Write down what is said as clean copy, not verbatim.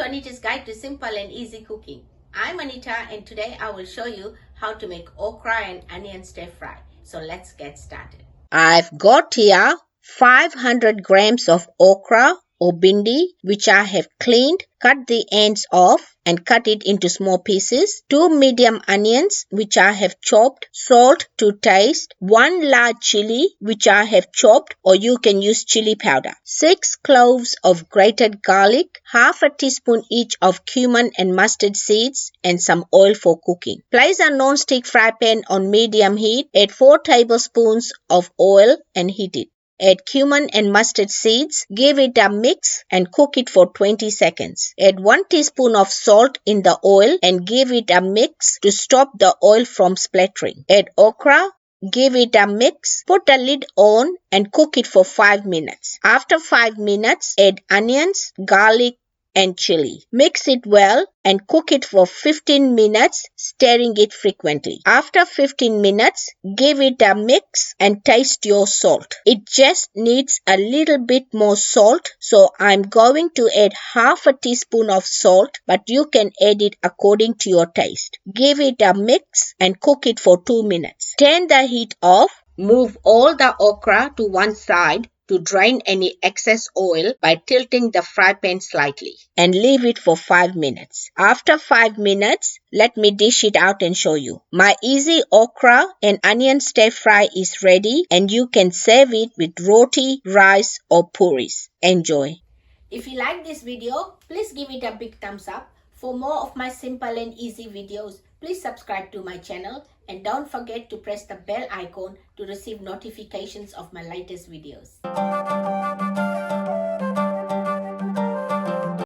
Anita's Guide to Simple and Easy Cooking. I'm Anita and today I will show you how to make okra and onion stir fry. So let's get started. I've got here 500 grams of okra or bhindi which I have cleaned, cut the ends off and cut it into small pieces, 2 medium onions which I have chopped, salt to taste, 1 large chilli which I have chopped or you can use chilli powder, 6 cloves of grated garlic, half a teaspoon each of cumin and mustard seeds and some oil for cooking. Place a non-stick fry pan on medium heat, add 4 tablespoons of oil and heat it. Add cumin and mustard seeds, give it a mix and cook it for 20 seconds. Add 1 teaspoon of salt in the oil and give it a mix to stop the oil from splattering. Add okra, give it a mix, put the lid on and cook it for 5 minutes. After 5 minutes, add onions, garlic and chili. Mix it well and cook it for 15 minutes, stirring it frequently. After 15 minutes, give it a mix and taste your salt. It just needs a little bit more salt, so I'm going to add half a teaspoon of salt, but you can add it according to your taste. Give it a mix and cook it for 2 minutes. Turn the heat off, move all the okra to one side to drain any excess oil by tilting the fry pan slightly and leave it for 5 minutes. After 5 minutes, let me dish it out and show you. My easy okra and onion stir fry is ready and you can serve it with roti, rice or puris. Enjoy. If you like this video, please give it a big thumbs up. For more of my simple and easy videos, please subscribe to my channel and don't forget to press the bell icon to receive notifications of my latest videos.